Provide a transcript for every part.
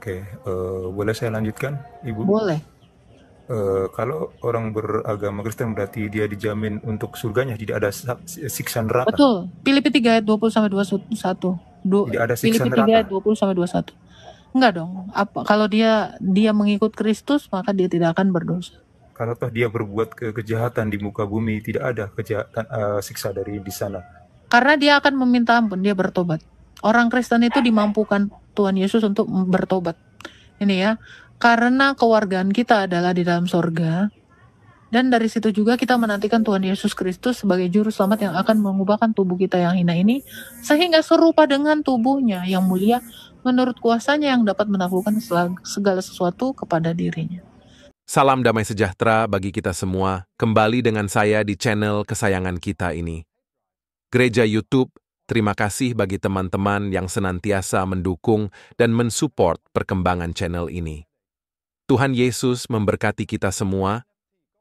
Oke, boleh saya lanjutkan, Ibu? Boleh. Kalau orang beragama Kristen berarti dia dijamin untuk surganya, tidak ada siksa neraka. Betul. Filipi 3 ayat 20 sampai 21. Tidak ada siksa Filipi 3 ayat neraka. 20 sampai 21. Enggak dong. Kalau dia mengikut Kristus, maka dia tidak akan berdosa. Kalau toh dia berbuat kejahatan di muka bumi, tidak ada kejahatan siksa dari di sana. Karena dia akan meminta ampun, dia bertobat. Orang Kristen itu dimampukan Tuhan Yesus untuk bertobat. Ini ya. Karena kewargaan kita adalah di dalam sorga. Dan dari situ juga kita menantikan Tuhan Yesus Kristus sebagai juru selamat yang akan mengubahkan tubuh kita yang hina ini sehingga serupa dengan tubuhnya yang mulia menurut kuasanya yang dapat menaklukkan segala sesuatu kepada dirinya. Salam damai sejahtera bagi kita semua, kembali dengan saya di channel kesayangan kita ini. Gereja YouTube, terima kasih bagi teman-teman yang senantiasa mendukung dan mensupport perkembangan channel ini. Tuhan Yesus memberkati kita semua.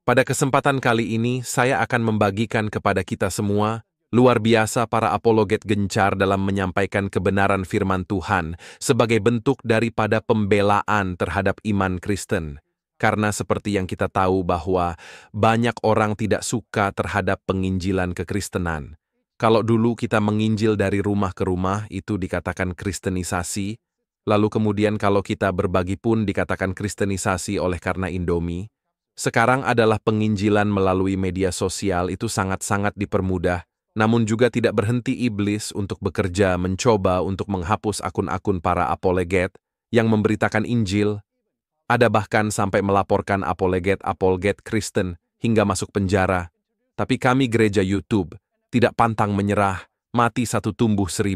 Pada kesempatan kali ini, saya akan membagikan kepada kita semua, luar biasa para apologet gencar dalam menyampaikan kebenaran firman Tuhan sebagai bentuk daripada pembelaan terhadap iman Kristen. Karena seperti yang kita tahu bahwa banyak orang tidak suka terhadap penginjilan kekristenan. Kalau dulu kita menginjil dari rumah ke rumah, itu dikatakan kristenisasi. Lalu kemudian kalau kita berbagi pun dikatakan kristenisasi oleh karena Indomie. Sekarang adalah penginjilan melalui media sosial itu sangat-sangat dipermudah, namun juga tidak berhenti iblis untuk bekerja mencoba untuk menghapus akun-akun para apologet yang memberitakan Injil. Ada bahkan sampai melaporkan apologet Kristen hingga masuk penjara. Tapi kami gereja YouTube tidak pantang menyerah, mati satu tumbuh 1000.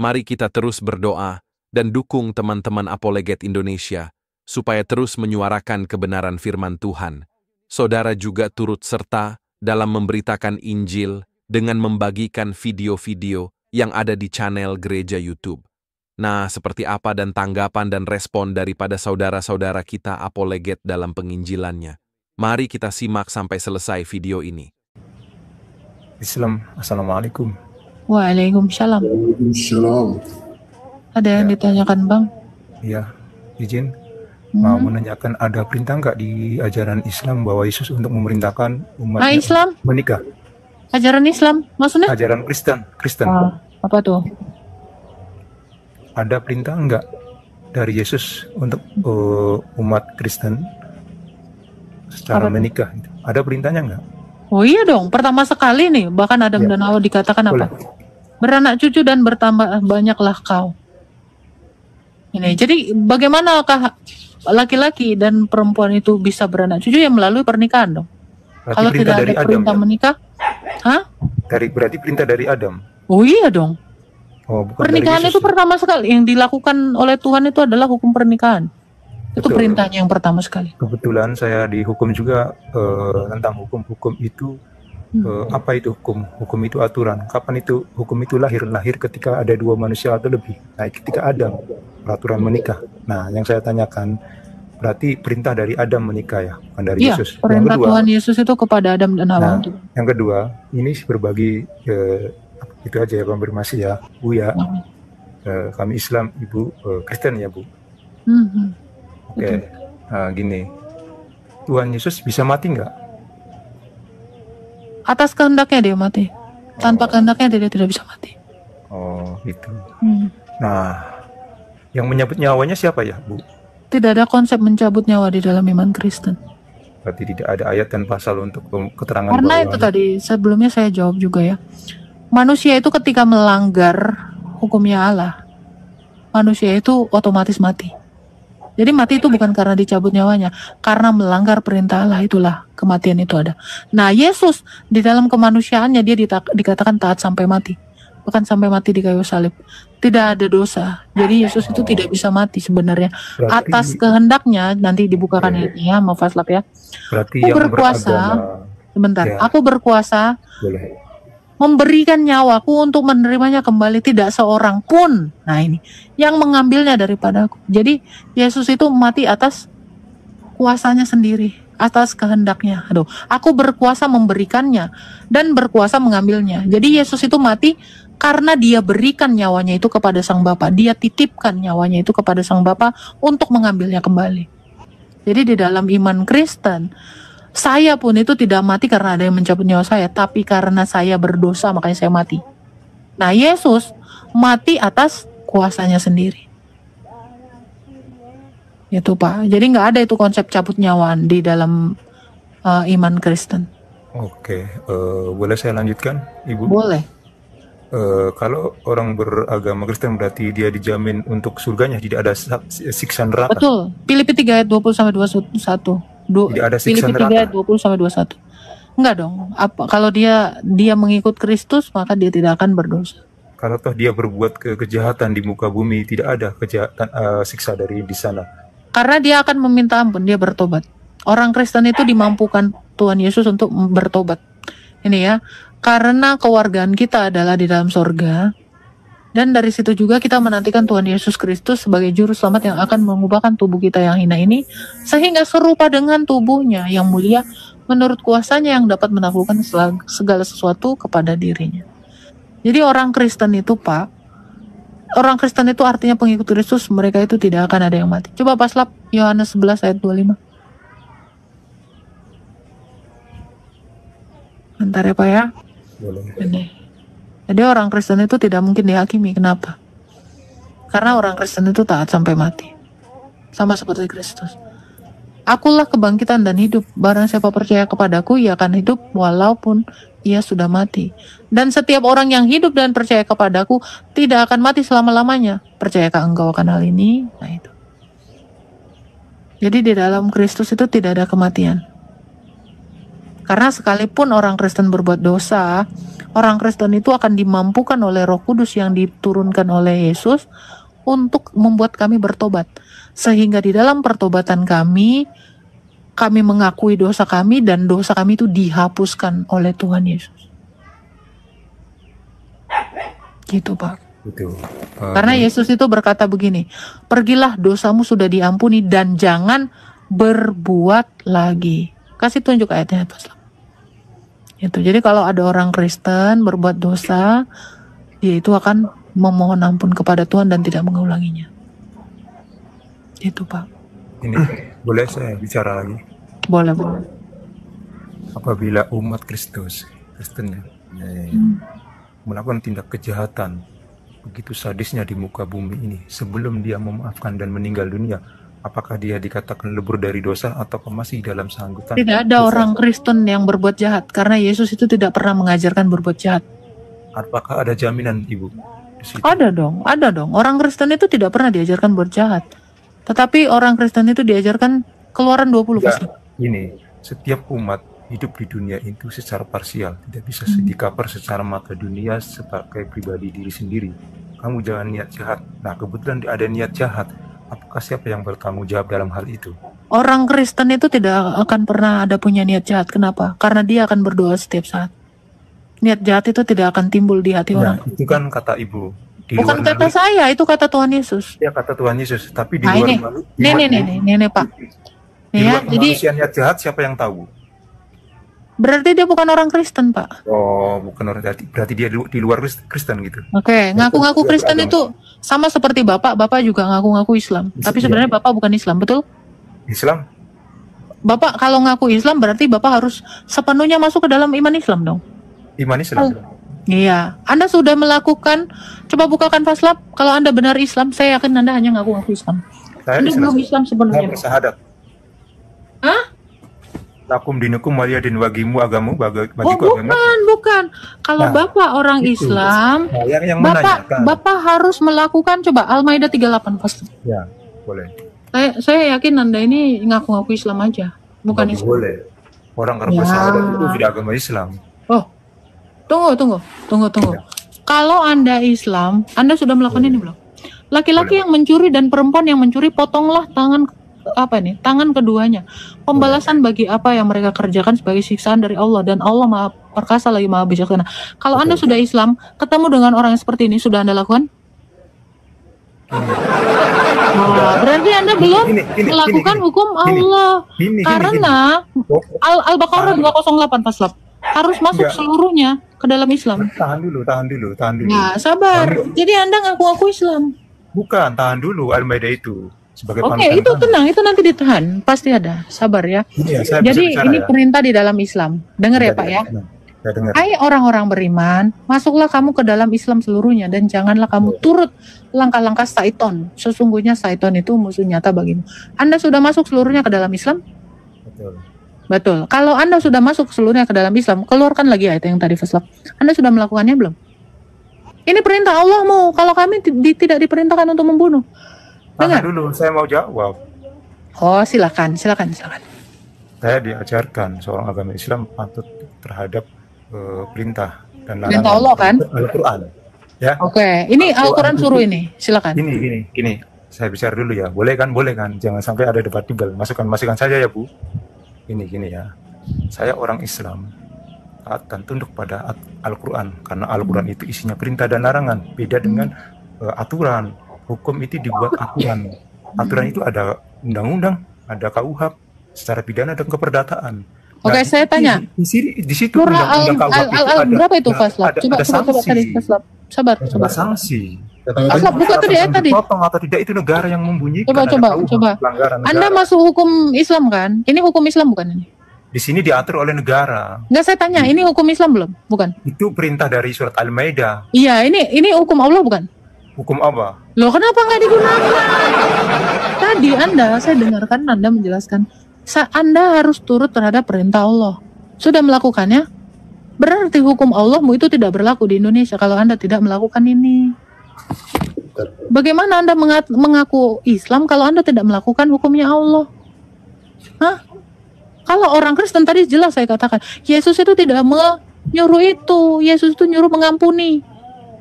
Mari kita terus berdoa dan dukung teman-teman apologet Indonesia supaya terus menyuarakan kebenaran firman Tuhan. Saudara juga turut serta dalam memberitakan Injil dengan membagikan video-video yang ada di channel gereja YouTube. Nah, seperti apa dan tanggapan dan respon daripada saudara-saudara kita apologet dalam penginjilannya? Mari kita simak sampai selesai video ini. Islam, Assalamualaikum. Waalaikumsalam. Waalaikumsalam. Ada yang ditanyakan, Bang? Ya, izin. Mau menanyakan ada perintah nggak di ajaran Islam bahwa Yesus untuk memerintahkan umatnya Islam? menikah? Ajaran Islam? Maksudnya? Ajaran Kristen. Apa tuh? Ada perintah nggak dari Yesus untuk umat Kristen secara menikah? Ada perintahnya nggak? Oh iya dong, pertama sekali nih, bahkan Adam dan Hawa dikatakan Boleh. apa? Beranak cucu dan bertambah banyaklah kau. Ini, jadi bagaimanakah laki-laki dan perempuan itu bisa beranak cucu ya melalui pernikahan dong? Berarti Kalau perintah tidak dari ada Adam, perintah ya? menikah, Berarti perintah dari Adam. Oh iya dong. Oh, bukan Pernikahan dari itu Yesus. pertama sekali yang dilakukan oleh Tuhan itu adalah hukum pernikahan. Itu Betul. perintahnya yang pertama sekali. Kebetulan saya dihukum juga tentang hukum itu. Apa itu hukum? Hukum itu aturan. Kapan itu hukum itu lahir? Lahir ketika ada dua manusia atau lebih. Nah, ketika Adam, peraturan menikah. Nah, yang saya tanyakan, berarti perintah dari Adam menikah ya, bukan dari Iya, Yesus. perintah Tuhan Yesus itu kepada Adam dan Hawa. Yang kedua, ini berbagi itu aja ya, konfirmasi ya, Bu ya. Kami Islam, Ibu Kristen ya, Bu. Oke, gini, Tuhan Yesus bisa mati nggak? Atas kehendaknya dia mati. Tanpa kehendaknya dia tidak bisa mati. Oh, gitu. Nah, yang menyabut nyawanya siapa ya, Bu? Tidak ada konsep mencabut nyawa di dalam iman Kristen. Berarti tidak ada ayat dan pasal untuk keterangan Karena bahwa itu tadi, sebelumnya saya jawab juga ya. Manusia itu ketika melanggar hukumnya Allah, manusia itu otomatis mati. Jadi mati itu bukan karena dicabut nyawanya, karena melanggar perintah Allah, itulah kematian itu ada. Nah, Yesus di dalam kemanusiaannya dia dikatakan taat sampai mati. Bahkan sampai mati di kayu salib. Tidak ada dosa. Jadi Yesus itu tidak bisa mati sebenarnya. Berarti, atas kehendaknya, nanti dibukakan ayatnya, Mafaslab ya. Berarti aku berkuasa, sebentar, ya. Aku berkuasa Boleh. memberikan nyawaku untuk menerimanya kembali, tidak seorang pun, nah ini, yang mengambilnya daripada aku. Jadi Yesus itu mati atas kuasanya sendiri, atas kehendaknya. Aku berkuasa memberikannya dan berkuasa mengambilnya. Jadi Yesus itu mati Karena dia berikan nyawanya itu kepada Sang Bapa, dia titipkan nyawanya itu kepada Sang Bapa untuk mengambilnya kembali. Jadi di dalam iman Kristen, saya pun itu tidak mati karena ada yang mencabut nyawa saya, tapi karena saya berdosa makanya saya mati. Nah, Yesus mati atas kuasanya sendiri. Itu Pak. Jadi nggak ada itu konsep cabut nyawaan di dalam iman Kristen. Oke, boleh saya lanjutkan, Ibu? Boleh. Kalau orang beragama Kristen berarti dia dijamin untuk surganya, tidak ada siksa neraka. Betul. Filipi 3 ayat 20 sampai 21. Tidak ada siksa Filipi 3 ayat 20 sampai 21. Enggak dong. Kalau dia mengikut Kristus, maka dia tidak akan berdosa. Kalau toh dia berbuat kejahatan di muka bumi, tidak ada kejahatan siksa dari di sana. Karena dia akan meminta ampun, dia bertobat. Orang Kristen itu dimampukan Tuhan Yesus untuk bertobat. Ini ya. Karena kewargaan kita adalah di dalam sorga, dan dari situ juga kita menantikan Tuhan Yesus Kristus sebagai juru selamat yang akan mengubahkan tubuh kita yang hina ini sehingga serupa dengan tubuhnya yang mulia menurut kuasanya yang dapat menaklukkan segala sesuatu kepada dirinya. Jadi orang Kristen itu Pak, orang Kristen itu artinya pengikut Kristus, mereka itu tidak akan ada yang mati. Coba paslap Yohanes 11 ayat 25. Bentar ya Pak ya. Ini. Jadi orang Kristen itu tidak mungkin dihakimi. Kenapa? Karena orang Kristen itu taat sampai mati. Sama seperti Kristus. Akulah kebangkitan dan hidup. Barang siapa percaya kepadaku, ia akan hidup walaupun ia sudah mati. Dan setiap orang yang hidup dan percaya kepadaku tidak akan mati selama-lamanya. Percayakah engkau akan hal ini? Nah itu. Jadi di dalam Kristus itu tidak ada kematian. Karena sekalipun orang Kristen berbuat dosa, orang Kristen itu akan dimampukan oleh Roh Kudus yang diturunkan oleh Yesus untuk membuat kami bertobat. Sehingga di dalam pertobatan kami mengakui dosa kami dan dosa kami itu dihapuskan oleh Tuhan Yesus. Gitu Pak. Betul. Karena Yesus itu berkata begini, pergilah dosamu sudah diampuni dan jangan berbuat lagi. Kasih tunjuk ayatnya Pak. Itu. Jadi kalau ada orang Kristen berbuat dosa, dia itu akan memohon ampun kepada Tuhan dan tidak mengulanginya. Itu Pak. Ini boleh saya bicara lagi? Boleh. Apabila umat Kristus, Kristen melakukan tindak kejahatan begitu sadisnya di muka bumi ini, sebelum dia memaafkan dan meninggal dunia, apakah dia dikatakan lebur dari dosa atau masih dalam sanggutan? Tidak ada orang Kristen yang berbuat jahat, karena Yesus itu tidak pernah mengajarkan berbuat jahat. Apakah ada jaminan Ibu di situ? Ada dong. Orang Kristen itu tidak pernah diajarkan berbuat jahat. Tetapi orang Kristen itu diajarkan Keluaran 20 pasti. Ini, setiap umat hidup di dunia itu secara parsial, tidak bisa di-cover secara mata dunia sebagai pribadi diri sendiri. Kamu jangan niat jahat. Nah, kebetulan ada niat jahat. Apakah siapa yang bertanggung jawab dalam hal itu? Orang Kristen itu tidak akan pernah ada punya niat jahat. Kenapa? Karena dia akan berdoa setiap saat. Niat jahat itu tidak akan timbul di hati orang. Itu kan kata Ibu. Bukan kata saya, itu kata Tuhan Yesus. Ya, kata Tuhan Yesus. Tapi di nah, luar ini Pak. Di luar manusia niat jahat, siapa yang tahu? Berarti dia bukan orang Kristen Pak. Oh, bukan orang, berarti dia di luar Kristen gitu. Oke, ngaku-ngaku Kristen itu sama seperti Bapak juga ngaku-ngaku Islam. Tapi sebenarnya Bapak bukan Islam, betul? Islam? Bapak kalau ngaku Islam berarti Bapak harus sepenuhnya masuk ke dalam iman Islam dong. Iman Islam? Iya. Anda sudah melakukan, coba bukakan Faslab. Kalau Anda benar Islam, saya yakin Anda hanya ngaku-ngaku Islam. Anda belum Islam sebenarnya. Saya bersahadat. Hah? Lakum dinukum waliyadin, bagimu agamu bagiku agama. Bukan. Kalau Bapak orang itu, Islam, Bapak harus melakukan, coba Al-Maidah 38 pasti. Ya, boleh. Saya yakin Anda ini ngaku-ngaku Islam aja, bukan Islam. Boleh. Orang kalau bersahadat itu tidak agama Islam. Oh, tunggu. Ya. Kalau Anda Islam, Anda sudah melakukan ini belum? Laki-laki yang mencuri dan perempuan yang mencuri, potonglah tangan keduanya. Pembalasan bagi apa yang mereka kerjakan sebagai siksaan dari Allah, dan Allah Maha Perkasa lagi Maha Bijaksana. Kalau Anda sudah Islam, ketemu dengan orang yang seperti ini, sudah Anda lakukan? Berarti Anda belum melakukan hukum Allah. Karena Al-Baqarah 208 Faslab harus masuk seluruhnya ke dalam Islam? Tahan dulu. Nah, sabar. Jadi Anda ngaku-ngaku Islam. Bukan, tahan dulu Al-Maidah itu sebagai Oke, panutan itu kami. tenang, itu nanti ditahan, pasti ada. Sabar ya. Ini ya, saya bisa Jadi bicara ini ya. perintah di dalam Islam. Dengar ya Pak ya. Saya dengar. Hai orang-orang beriman, masuklah kamu ke dalam Islam seluruhnya dan janganlah kamu turut langkah-langkah syaiton. Sesungguhnya syaiton itu musuh nyata bagimu. Anda sudah masuk seluruhnya ke dalam Islam? Betul. Betul. Kalau Anda sudah masuk seluruhnya ke dalam Islam, keluarkan lagi ayat yang tadi faslab. Anda sudah melakukannya belum? Ini perintah Allahmu. Kalau kami tidak diperintahkan untuk membunuh. Tahan Dengar? dulu, saya mau jawab. Oh, silakan. Saya diajarkan seorang agama Islam patuh terhadap perintah dan larangan. Perintah Allah kan? Al-Quran. Ya. Oke, ini Al-Quran suruh ini. Silakan. Gini. Saya bicara dulu ya. Boleh kan? Jangan sampai ada debatable. Masukkan saja ya, Bu. Gini ya. Saya orang Islam taat dan tunduk pada Al-Quran karena Al-Quran itu isinya perintah dan larangan. Beda dengan aturan. Hukum itu dibuat aturan. Aturan itu ada undang-undang, ada KUHP, secara pidana dan keperdataan. Oke, saya tanya. Di situ Surah undang-undang KUHP itu ada berapa itu faslab? Coba sanksi. tadi faslab. Sabar. Ada sanksi. Faslab buka tadi ya tadi. Potong atau tidak itu negara yang membunyikan. Coba. Pelanggaran negara. Anda masuk hukum Islam kan? Ini hukum Islam bukan ini? Di sini diatur oleh negara. Enggak, saya tanya, ini hukum Islam belum? Bukan. Itu perintah dari surat Al-Maidah. Iya, ini hukum Allah bukan? Hukum apa? Loh, kenapa nggak digunakan? Tadi saya dengarkan Anda menjelaskan, Anda harus turut terhadap perintah Allah. Sudah melakukannya? Berarti hukum Allahmu itu tidak berlaku di Indonesia kalau Anda tidak melakukan ini. Bagaimana Anda mengaku Islam kalau Anda tidak melakukan hukumnya Allah? Hah? Kalau orang Kristen tadi jelas saya katakan, Yesus itu tidak menyuruh itu. Yesus itu nyuruh mengampuni.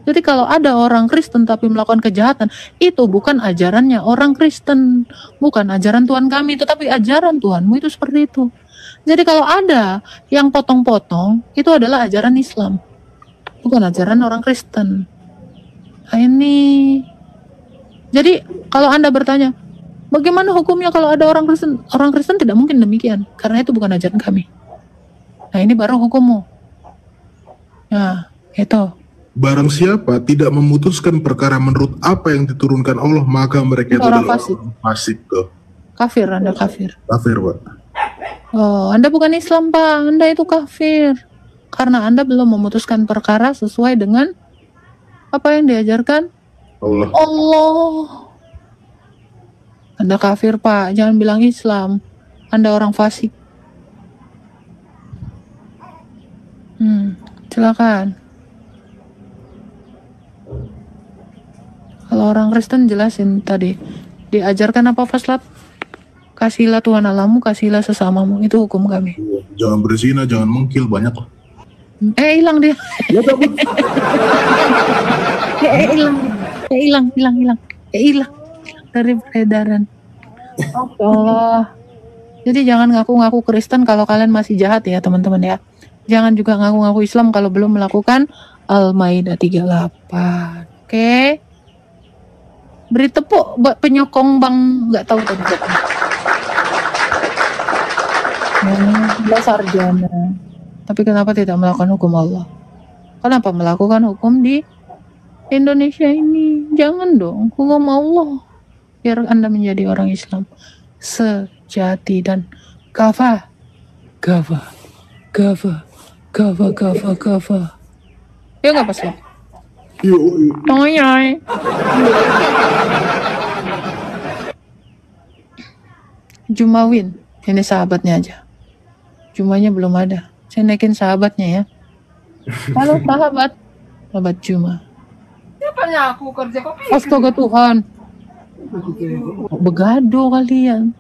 Jadi kalau ada orang Kristen tapi melakukan kejahatan, itu bukan ajarannya orang Kristen, bukan ajaran Tuhan kami, tetapi ajaran Tuhanmu itu seperti itu. Jadi kalau ada yang potong-potong, itu adalah ajaran Islam, bukan ajaran orang Kristen. Nah, ini. Jadi kalau Anda bertanya, bagaimana hukumnya kalau ada orang Kristen? Orang Kristen tidak mungkin demikian, karena itu bukan ajaran kami. Nah, ini baru hukummu. Nah, itu. Barang siapa tidak memutuskan perkara menurut apa yang diturunkan Allah, maka mereka itu adalah orang fasik tuh. Kafir, Anda kafir. Kafir, Pak. Oh, Anda bukan Islam, Pak. Anda itu kafir. Karena Anda belum memutuskan perkara sesuai dengan apa yang diajarkan Allah. Anda kafir, Pak. Jangan bilang Islam. Anda orang fasik. Silakan. Kalau orang Kristen jelasin tadi, diajarkan apa faslab? Kasihilah Tuhan Allahmu, kasihilah sesamamu. Itu hukum kami. Jangan berzina, jangan mengkil, banyak lah. Hilang dia. Hilang dari peredaran. Oh Allah. Jadi jangan ngaku-ngaku Kristen kalau kalian masih jahat ya teman-teman ya. Jangan juga ngaku-ngaku Islam kalau belum melakukan Al-Maidah 38. Oke. Beri tepuk buat penyokong Bang, nggak tahu tadi siapa. Dia sarjana. Tapi kenapa tidak melakukan hukum Allah? Kenapa melakukan hukum di Indonesia ini? Jangan dong, hukum Allah. Biar Anda menjadi orang Islam sejati dan kafa. Ya nggak pas lah. Toyoy. Jumawin, ini sahabatnya aja. Jumanya belum ada. Saya naikin sahabatnya ya. Halo sahabat Juma. Siapanya aku kerja kopi? Astaga Tuhan. Begado kalian.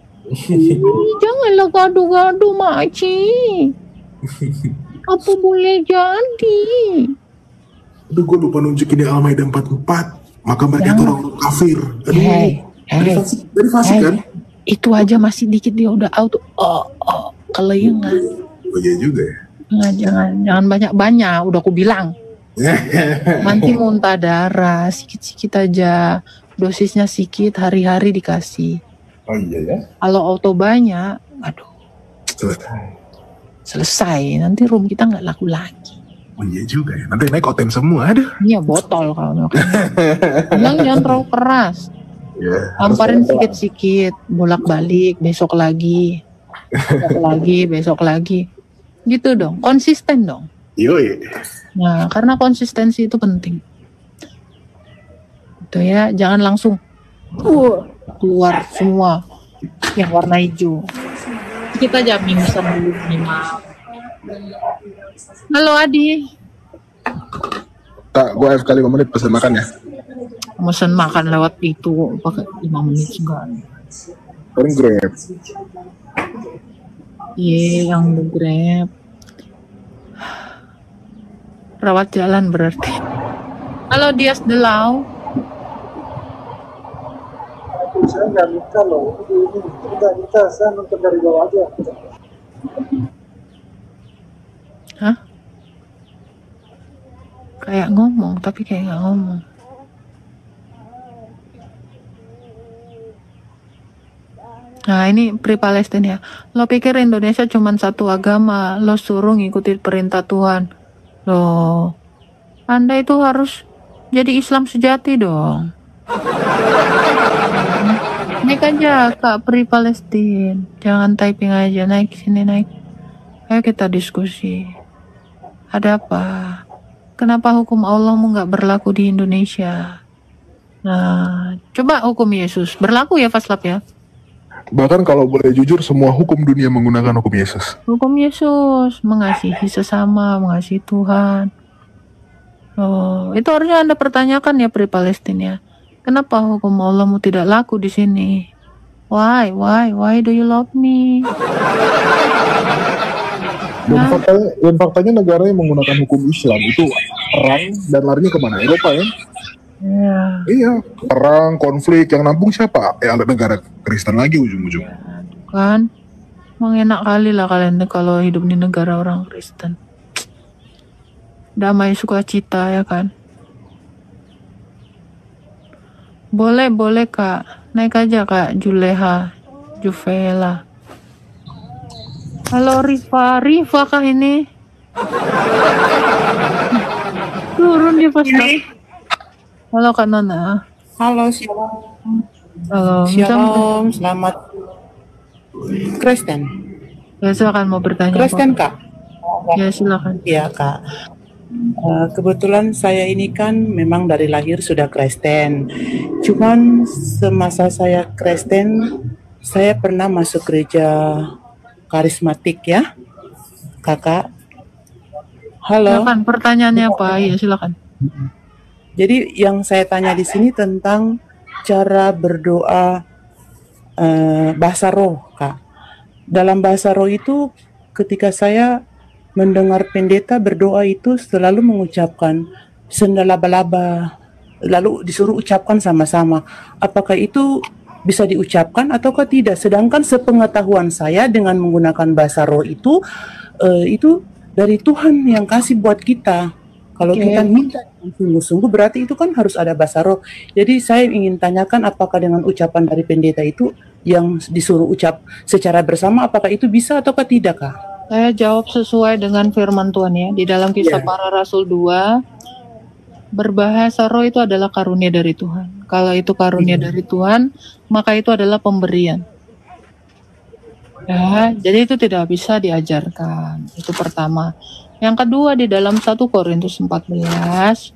Janganlah gaduh-gaduh Maci. Apa boleh jadi? Aduh, gue lupa nunjukin di Al-Maidah 44. Maka mereka itu orang kafir. Aduh, dari fasik kan? Itu aja masih dikit dia udah auto. Kelayangan. Oh iya juga ya. Jangan banyak-banyak. Udah aku bilang. Nanti muntah darah. Sikit-sikit aja. Dosisnya sedikit. Hari-hari dikasih. Oh iya ya. Kalau auto banyak, aduh. Selesai. Nanti room kita nggak laku lagi. Oh iya juga ya. Nanti naik oten semua, aduh. Iya botol kalau jangan terlalu keras. Ya, Tamparin sikit-sikit, bolak-balik, besok lagi, besok lagi. Gitu dong, konsisten dong. Yoi. Nah, karena konsistensi itu penting. Itu ya, jangan langsung keluar semua yang warna hijau. Kita jamin dulu minimal. Halo Adi. Kak, gue AFK 5 menit pesan makan ya. Mesen makan lewat itu pakai 5 menit juga. Paling Grab. Iya, yang the Grab. Rawat jalan berarti. Halo Dias Delau. Saya nggak minta loh, ini nggak minta, saya nonton dari bawah aja. Hah? Kayak ngomong tapi kayak nggak ngomong. Nah ini Pri-Palestina ya. Lo pikir Indonesia cuma satu agama, lo suruh ngikutin perintah Tuhan. Loh, Anda itu harus jadi Islam sejati dong. Naik aja Kak Pri-Palestina. Jangan typing aja, naik sini naik. Ayo kita diskusi. Ada apa? Kenapa hukum Allah nggak berlaku di Indonesia? Nah, coba hukum Yesus berlaku ya Faslab ya. Bahkan kalau boleh jujur, semua hukum dunia menggunakan hukum Yesus. Hukum Yesus, mengasihi sesama, mengasihi Tuhan. Oh, itu harusnya Anda pertanyakan ya Pri-Palestina. Kenapa hukum Allahmu tidak laku di sini? Why do you love me? Dan faktanya negara yang menggunakan hukum Islam itu perang dan larinya kemana? Eropa ya? Iya, perang, konflik, yang nampung siapa? Ada negara Kristen lagi ujung-ujung. Kan, mengenak kali lah kalian kalau hidup di negara orang Kristen. Damai sukacita ya kan. Boleh Kak, naik aja Kak Juleha, Juvela. Halo Rifa kah ini? Turun dia pas. Halo Kak Nana. Halo, shalom. Halo. Shalom, selamat Kristen. Ya silakan mau bertanya. Kristen Kak? Ya silakan. Iya Kak. Kebetulan saya ini kan memang dari lahir sudah Kristen. Cuman semasa saya Kristen, saya pernah masuk gereja karismatik ya, Kakak. Halo. Silakan, pertanyaannya apa? Ya silakan. Jadi yang saya tanya di sini tentang cara berdoa bahasa roh, Kak. Dalam bahasa roh itu ketika saya mendengar pendeta berdoa itu selalu mengucapkan sendalaba-laba, lalu disuruh ucapkan sama-sama. Apakah itu bisa diucapkan ataukah tidak? Sedangkan sepengetahuan saya dengan menggunakan bahasa roh itu dari Tuhan yang kasih buat kita. Kalau kita minta sungguh-sungguh berarti itu kan harus ada bahasa roh. Jadi saya ingin tanyakan apakah dengan ucapan dari pendeta itu yang disuruh ucap secara bersama apakah itu bisa ataukah tidak, Kak? Saya jawab sesuai dengan firman Tuhan ya. Di dalam Kisah Para Rasul 2, berbahasa roh itu adalah karunia dari Tuhan. Kalau itu karunia dari Tuhan, maka itu adalah pemberian. Ya, jadi itu tidak bisa diajarkan. Itu pertama. Yang kedua di dalam 1 Korintus 14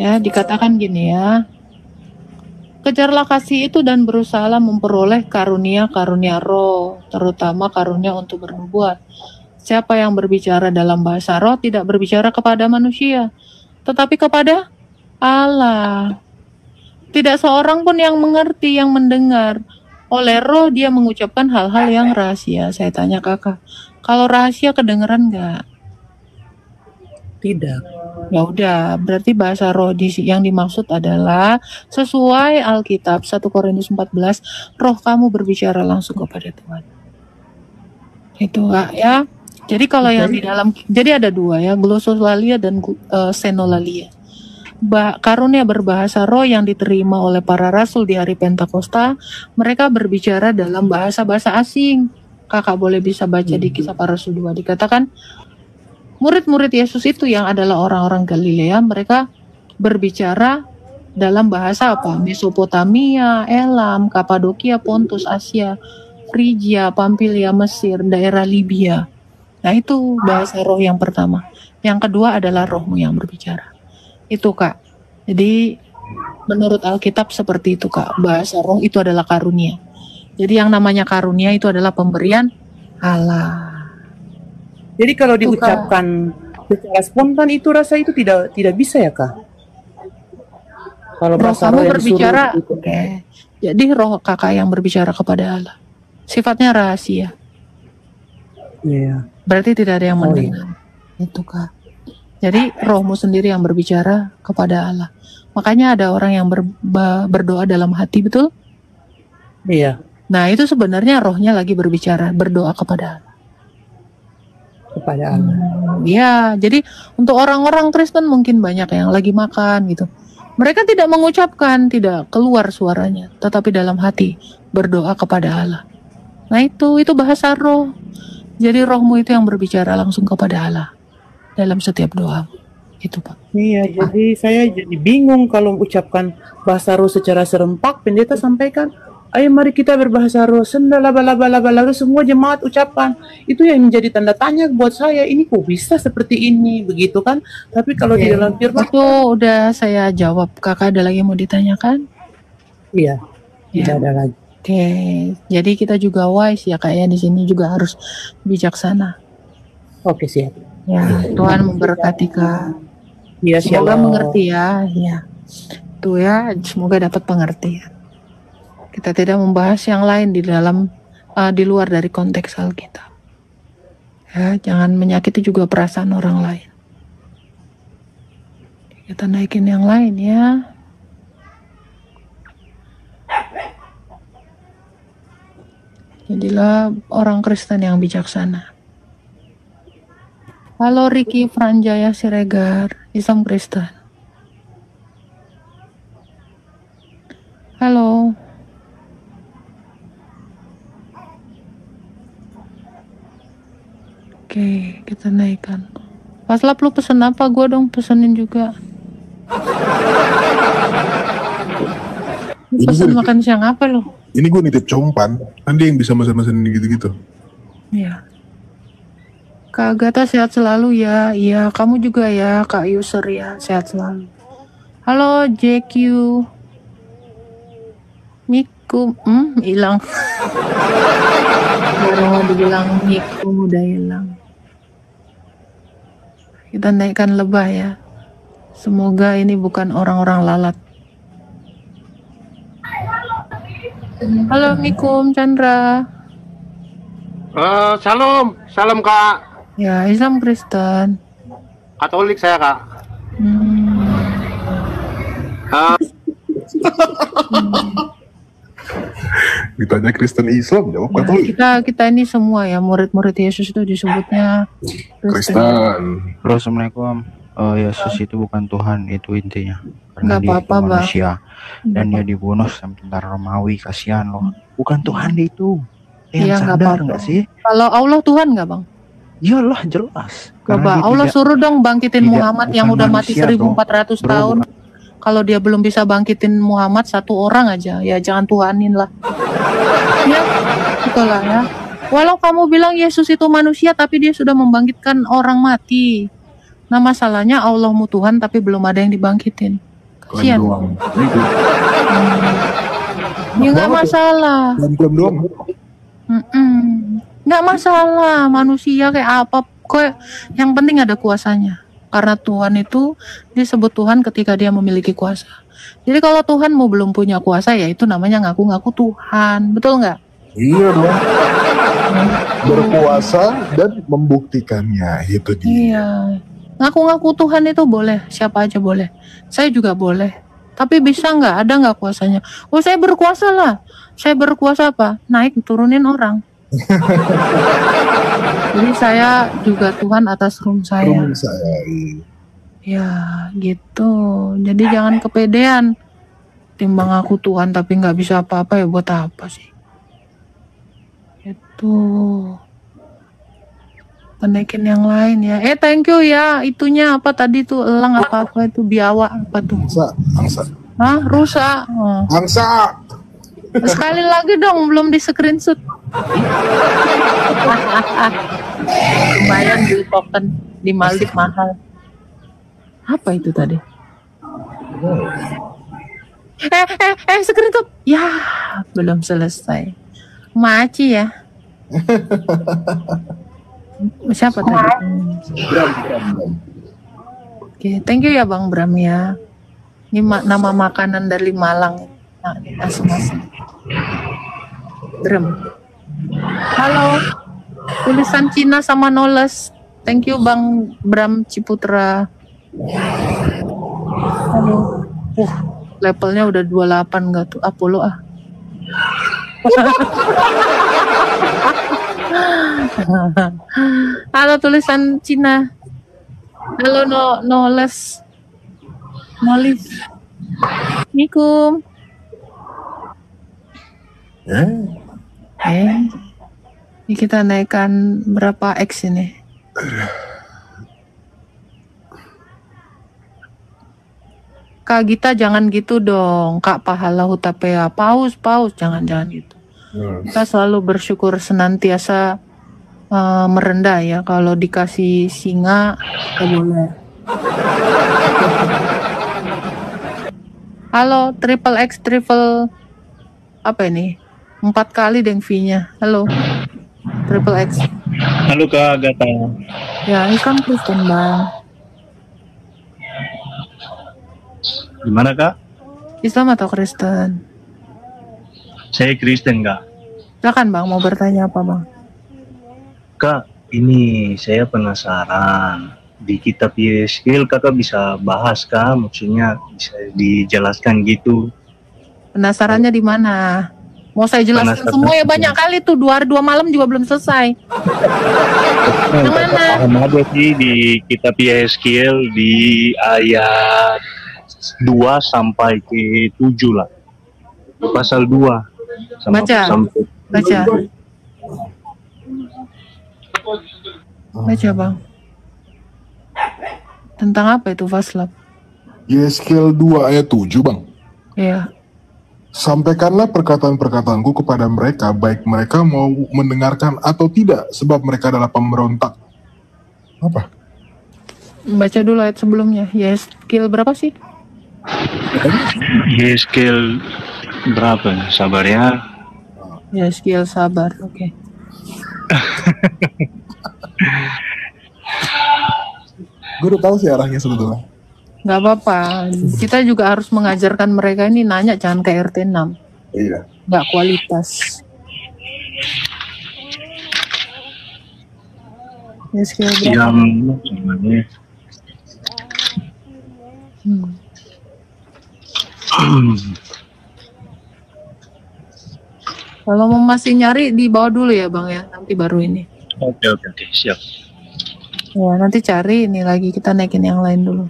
ya dikatakan gini ya. Kejarlah kasih itu dan berusahalah memperoleh karunia-karunia roh, terutama karunia untuk bernubuat. Siapa yang berbicara dalam bahasa roh tidak berbicara kepada manusia, tetapi kepada Allah. Tidak seorang pun yang mengerti, yang mendengar. Oleh roh dia mengucapkan hal-hal yang rahasia. Saya tanya kakak, kalau rahasia kedengeran nggak? Tidak. Ya udah, berarti bahasa roh yang dimaksud adalah sesuai Alkitab 1 Korintus 14, roh kamu berbicara langsung kepada Tuhan. Itu Kak ya. Jadi kalau yang di dalam, jadi ada dua ya, glosolalia dan senolalia. Karunia berbahasa roh yang diterima oleh para rasul di hari Pentakosta, mereka berbicara dalam bahasa-bahasa asing. Kakak boleh bisa baca di Kisah Para Rasul 2, dikatakan murid-murid Yesus itu yang adalah orang-orang Galilea, mereka berbicara dalam bahasa apa? Mesopotamia, Elam, Kapadokia, Pontus, Asia, Frigia, Pamfilia, Mesir, daerah Libya. Nah, itu bahasa roh yang pertama. Yang kedua adalah rohmu yang berbicara. Itu, Kak. Jadi menurut Alkitab seperti itu, Kak. Bahasa roh itu adalah karunia. Jadi yang namanya karunia itu adalah pemberian Allah. Jadi kalau diucapkan secara spontan itu rasa itu tidak bisa ya, Kak? Kalau Roh bahasa kamu roh yang berbicara, disuruh gitu. oke. Jadi roh kakak yang berbicara kepada Allah. Sifatnya rahasia. Iya. Berarti tidak ada yang Oh, mendengar. Itu, Kak. Jadi rohmu sendiri yang berbicara kepada Allah. Makanya ada orang yang berdoa dalam hati, betul? Iya, Nah, itu sebenarnya rohnya lagi berbicara, berdoa kepada Allah. kepada Allah. Ya, jadi untuk orang-orang Kristen mungkin banyak yang lagi makan gitu. Mereka tidak mengucapkan, tidak keluar suaranya, tetapi dalam hati berdoa kepada Allah. Nah, itu bahasa roh. Jadi rohmu itu yang berbicara langsung kepada Allah dalam setiap doa. Itu, Pak. Iya, jadi saya jadi bingung kalau ucapkan bahasa roh secara serempak. Pendeta sampaikan, ayo mari kita berbahasa roh. Lalu semua jemaat ucapkan. Itu yang menjadi tanda tanya buat saya. Ini kok bisa seperti ini, begitu kan? Tapi kalau di dalam firman, Itu udah saya jawab. Kakak ada lagi mau ditanyakan? iya, Ya. tidak ada lagi. Oke, jadi kita juga wise ya, Kak, ya. Di sini juga harus bijaksana. Oke, siap. Ya, Tuhan memberkati, Kak. Iya, Semoga shalom. mengerti ya. Ya. Tuh ya, semoga dapat pengertian. Kita tidak membahas yang lain di dalam di luar dari konteks Alkitab. Ya, jangan menyakiti juga perasaan orang lain. Kita naikin yang lain ya. Jadilah orang Kristen yang bijaksana. Halo Ricky Franjaya Siregar, Islam Kristen. Halo. Oke, kita naikkan. Pas lap lu pesen apa? Gua dong pesenin juga. Lu Ini pesen gua- makan siang apa lu? Ini gue nitip compan, kan dia yang bisa mesen-mesen gitu-gitu. Iya. Kak Agatha sehat selalu ya. Iya, kamu juga ya, Kak User ya, sehat selalu. Halo JQ. Miku, hilang. Baru mau dibilang Miku udah hilang. Kita naikkan lebah ya. Semoga ini bukan orang-orang lalat. Halo Mikum Chandra. Salam, salam Kak. Ya, Islam Kristen. Katolik saya Kak. Ditanya Kristen Islam, jawab Ya, Katolik. kita ini semua ya murid-murid Yesus itu disebutnya Kristen. Kristen. Bro, Assalamualaikum. Yesus itu bukan Tuhan, itu intinya. Karena Nggak dia apa-apa, itu Bang. manusia. Dan dia dibunuh sama tentara Romawi, kasihan loh. Bukan Tuhan dia itu. Iya, nggak Sadar apa-apa. nggak sih? Kalau Allah Tuhan nggak bang? Iyalah, jelas. Coba dia Allah tidak- suruh dong bangkitin tidak- Muhammad yang bukan udah mati manusia, 1400 Bro, tahun. Kalau dia belum bisa bangkitin Muhammad satu orang aja, ya jangan Tuhanin lah. Ya, itulah ya. Walau kamu bilang Yesus itu manusia, tapi dia sudah membangkitkan orang mati. Nah masalahnya Allahmu Tuhan, tapi belum ada yang dibangkitin. Kasian. Klaim doang. Gitu. Ya nggak masalah. Klaim doang. Nggak masalah. Manusia kayak apa, kok yang penting ada kuasanya. Karena Tuhan itu disebut Tuhan ketika dia memiliki kuasa. Jadi kalau Tuhanmu belum punya kuasa, ya itu namanya ngaku-ngaku Tuhan. Betul nggak? Iya dong. Berkuasa dan membuktikannya, itu dia. Iya. Ngaku-ngaku Tuhan itu boleh, siapa aja boleh. Saya juga boleh. Tapi bisa nggak? Ada nggak kuasanya? Oh saya berkuasa lah. Saya berkuasa apa? Naik turunin orang. Jadi saya juga Tuhan atas room saya. Room saya, iya. Ya gitu. Jadi jangan kepedean. Timbang aku Tuhan tapi nggak bisa apa-apa, ya buat apa sih? Itu. Naikin yang lain ya. Thank you ya. Itunya apa tadi tuh, elang apa itu, biawak apa tuh? Angsa. Hah, rusa. Oh. Angsa. Sekali lagi dong, belum di screenshot. Lumayan beli token di Maldives mahal. Apa itu tadi? Screenshot. Ya, belum selesai. Maci ya. Siapa tadi? Bram. Oke, thank you ya Bang Bram ya. Ini nama makanan dari Malang. Nah, ini asem-asem. Bram. Halo. Tulisan Cina sama Noles. Thank you Bang Bram Ciputra. Halo. Levelnya udah 28 enggak tuh? Apollo ah. Halo tulisan Cina. Halo Noles. Nolis. Assalamualaikum. Ini kita naikkan berapa X ini? Kak Gita jangan gitu dong. Kak Pahala Hutapea. Paus, jangan gitu. Kita selalu bersyukur senantiasa merendah ya. Kalau dikasih singa, kita boleh. Halo, triple X, apa ini? 4 kali deng V-nya. Halo, triple X. Halo Kak Gata. Ya, ini kan Kristen Bang. Gimana Kak? Islam atau Kristen? Saya Kristen Kak. Silakan Bang, mau bertanya apa Bang? Kak, ini saya penasaran. Di kitab Yeskiel Kakak bisa bahas Kak? Maksudnya bisa dijelaskan gitu. Penasarannya di mana? Mau saya jelaskan semua ya, banyak kali tuh, 2 malam juga belum selesai. Yang mana? Paham aja sih di kitab Yeskiel di ayat 2 sampai ke 7 lah. Pasal 2. Baca. Baca Bang. Tentang apa itu Faslab? Yeskiel 2 ayat 7 Bang. Iya. Sampaikanlah perkataan-perkataanku kepada mereka, baik mereka mau mendengarkan atau tidak, sebab mereka adalah pemberontak. Apa? Baca dulu ayat sebelumnya. Yeskiel berapa sih? Yeskiel berapa? Sabar ya. Yeskiel sabar, oke. Gue udah tahu sih arahnya sebetulnya. Nggak apa-apa. Kita juga harus mengajarkan mereka ini, nanya jangan kayak RT 6. Iya. Nggak kualitas. Yeskiel berapa? Kalau mau masih nyari di bawah dulu ya Bang ya, nanti baru ini. Oke, siap. Ya nanti cari ini lagi, kita naikin yang lain dulu.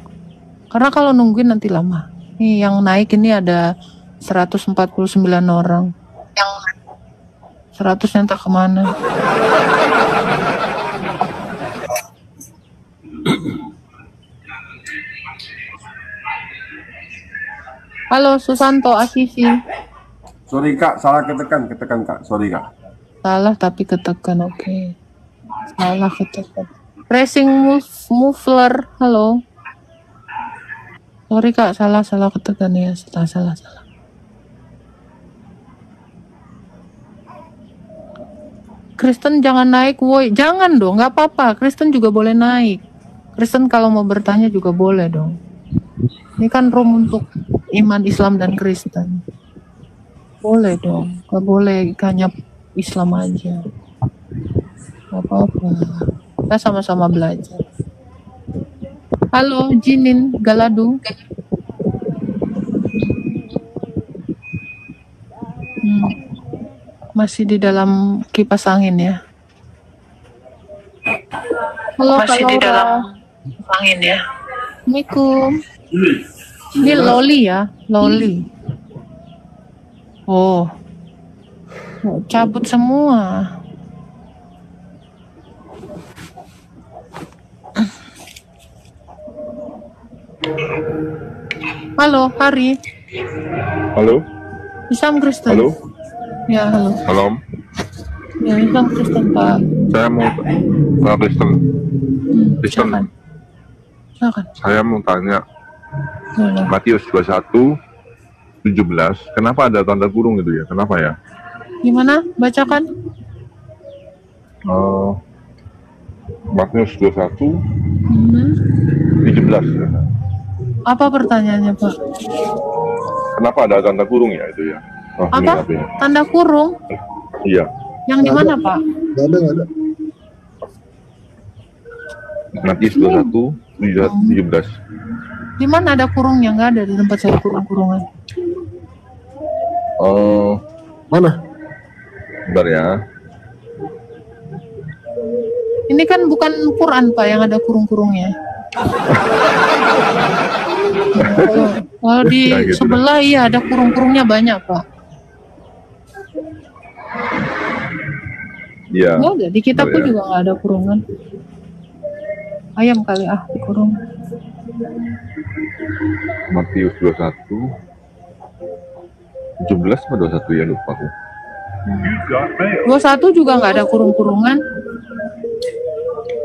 Karena kalau nungguin nanti lama. Nih yang naik ini ada 149 orang. Yang 100 entah kemana. Halo Susanto Asisi. Sorry Kak, salah ketekan Kak. Sorry Kak. Salah tapi ketekan, oke. Salah ketekan. Racing muffler, halo. Sorry Kak, salah ketekan ya, salah. Kristen jangan naik, woi. Jangan dong, nggak apa-apa. Kristen juga boleh naik. Kristen kalau mau bertanya juga boleh dong. Ini kan room untuk iman Islam dan Kristen. Boleh dong, nggak boleh hanya Islam aja. Nggak apa-apa. Kita sama-sama belajar. Halo, Jinin Galadu. Masih di dalam kipas angin ya. Halo, masih di dalam angin ya. Assalamualaikum. Ini Loli ya, Loli. Oh, cabut semua. Halo, Hari. Halo? Islam Kristen. Halo? Ya, halo. Halo? Ya, Islam Kristen, Pak. Saya mau Kristen. Kristen. Silakan. Saya mau tanya. Boleh. Matius 21:17. Kenapa ada tanda kurung itu ya? Kenapa ya? Gimana? Bacakan. Matius 21:17 ya. Apa pertanyaannya, Pak? Kenapa ada tanda kurung ya itu ya? Apa? Tanda kurung? Iya. Yang di mana, Pak? Nggak ada. Matius 21:17. Di mana ada kurungnya? Nggak ada di tempat saya kurung-kurungan. Mana? Bentar ya. Ini kan bukan Quran, Pak, yang ada kurung-kurungnya. Kalau di Ya, gitu sebelah iya ada kurung-kurungnya banyak, Pak. Iya. Nggak ada, di kitab pun Ya. juga nggak ada kurungan. Ayam kali dikurung. Matius 21:17 atau 21 ya, lupa aku. 21 juga nggak ada kurung-kurungan.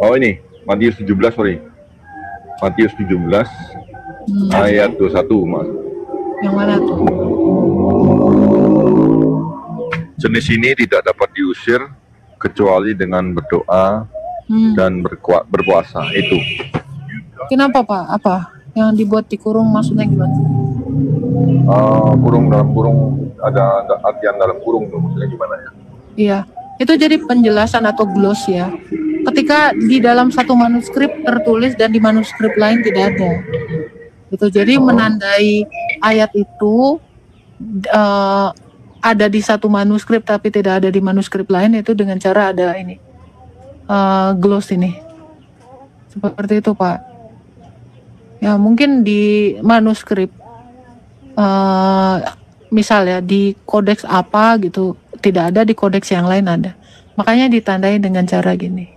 Oh ini, Matius 17, sorry. Matius 17 ayat 21, Mas. Yang mana tuh? Jenis ini tidak dapat diusir kecuali dengan berdoa dan berpuasa. Itu. Kenapa, Pak? Apa? Yang dibuat dikurung maksudnya gimana? Kurung dalam kurung, ada artian dalam kurung tuh, maksudnya gimana ya? Iya, itu jadi penjelasan atau gloss ya. Ketika di dalam satu manuskrip tertulis dan di manuskrip lain tidak ada. Itu jadi menandai ayat itu ada di satu manuskrip tapi tidak ada di manuskrip lain, itu dengan cara ada ini gloss ini. Seperti itu, Pak. Ya, mungkin di manuskrip misal ya di kodeks apa gitu tidak ada, di kodeks yang lain ada. Makanya ditandai dengan cara gini.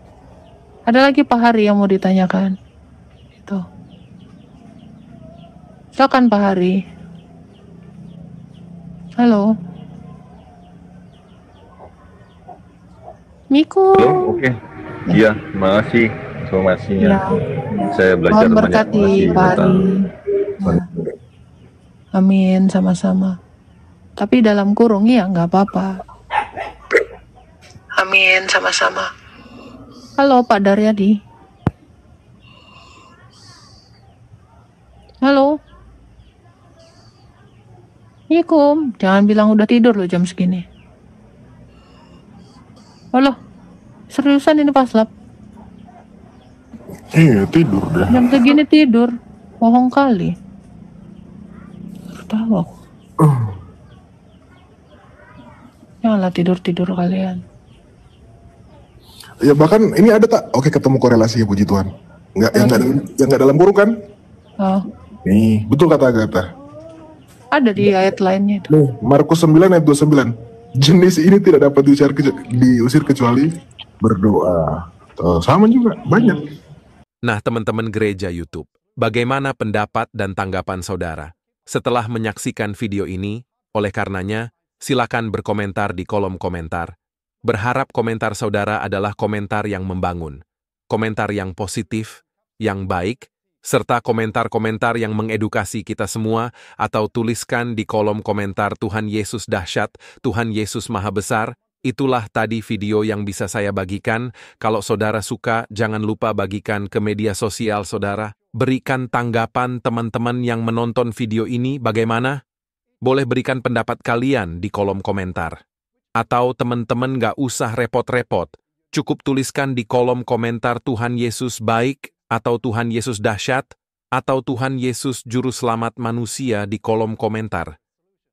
Ada lagi Pak Hari yang mau ditanyakan? Itu. Silakan Pak Hari. Halo. Miko. Halo, oke. Iya, terima kasih informasinya. Ya. Saya belajar Mohon banyak. berkati Pak Hari. Ya. Amin, sama-sama. Tapi dalam kurung ya nggak apa-apa. Amin, sama-sama. Halo Pak Daryadi. Halo. Assalamualaikum. Jangan bilang udah tidur loh jam segini. Halo. Seriusan ini Pak Slap? Iya, tidur deh. Jam segini tidur. Bohong kali. Tahu aku. Janganlah tidur-tidur kalian. Ya bahkan ini ada tak? Oke, ketemu korelasi ya, puji Tuhan. Enggak dalam kurung kan? Oh. Nih, betul kata Agatha. Ada di ayat lainnya itu. Nih, Markus 9 ayat 29. Jenis ini tidak dapat diusir kecuali berdoa. Sama juga, banyak. Nah, teman-teman gereja YouTube, bagaimana pendapat dan tanggapan saudara? Setelah menyaksikan video ini, oleh karenanya, silakan berkomentar di kolom komentar. Berharap komentar saudara adalah komentar yang membangun, komentar yang positif, yang baik, serta komentar-komentar yang mengedukasi kita semua, atau tuliskan di kolom komentar Tuhan Yesus dahsyat, Tuhan Yesus maha besar. Itulah tadi video yang bisa saya bagikan. Kalau saudara suka, jangan lupa bagikan ke media sosial saudara. Berikan tanggapan teman-teman yang menonton video ini bagaimana? Boleh berikan pendapat kalian di kolom komentar. Atau teman-teman gak usah repot-repot, cukup tuliskan di kolom komentar Tuhan Yesus baik, atau Tuhan Yesus dahsyat, atau Tuhan Yesus juru selamat manusia di kolom komentar.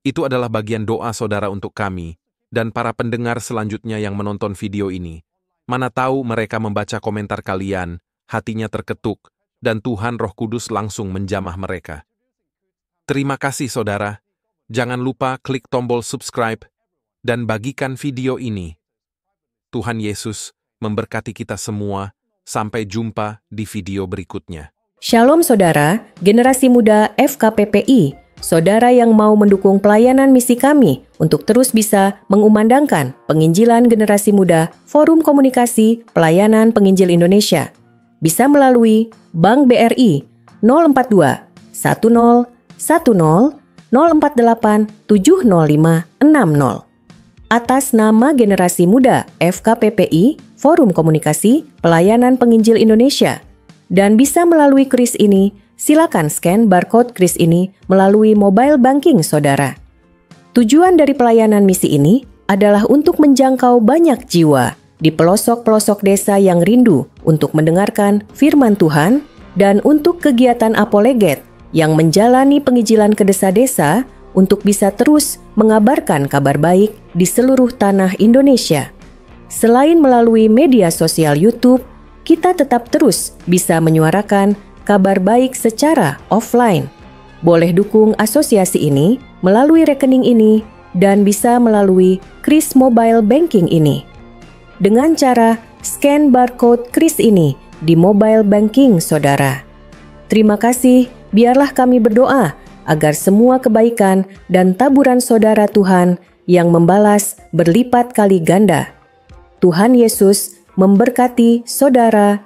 Itu adalah bagian doa saudara untuk kami, dan para pendengar selanjutnya yang menonton video ini. Mana tahu mereka membaca komentar kalian, hatinya terketuk, dan Tuhan Roh Kudus langsung menjamah mereka. Terima kasih saudara. Jangan lupa klik tombol subscribe dan bagikan video ini. Tuhan Yesus memberkati kita semua. Sampai jumpa di video berikutnya. Shalom saudara, generasi muda FKPPI, saudara yang mau mendukung pelayanan misi kami untuk terus bisa mengumandangkan penginjilan generasi muda Forum Komunikasi Pelayanan Penginjil Indonesia. Bisa melalui Bank BRI 042 10 10 048 705 60. Atas nama generasi muda FKPPI Forum Komunikasi Pelayanan Penginjil Indonesia. Dan bisa melalui kris ini, silakan scan barcode kris ini melalui mobile banking saudara. Tujuan dari pelayanan misi ini adalah untuk menjangkau banyak jiwa di pelosok-pelosok desa yang rindu untuk mendengarkan firman Tuhan dan untuk kegiatan apoleget yang menjalani penginjilan ke desa-desa untuk bisa terus mengabarkan kabar baik di seluruh tanah Indonesia. Selain melalui media sosial YouTube, kita tetap terus bisa menyuarakan kabar baik secara offline. Boleh dukung asosiasi ini melalui rekening ini dan bisa melalui kris mobile banking ini. Dengan cara scan barcode kris ini di mobile banking saudara. Terima kasih, biarlah kami berdoa agar semua kebaikan dan taburan saudara Tuhan yang membalas berlipat kali ganda. Tuhan Yesus memberkati saudara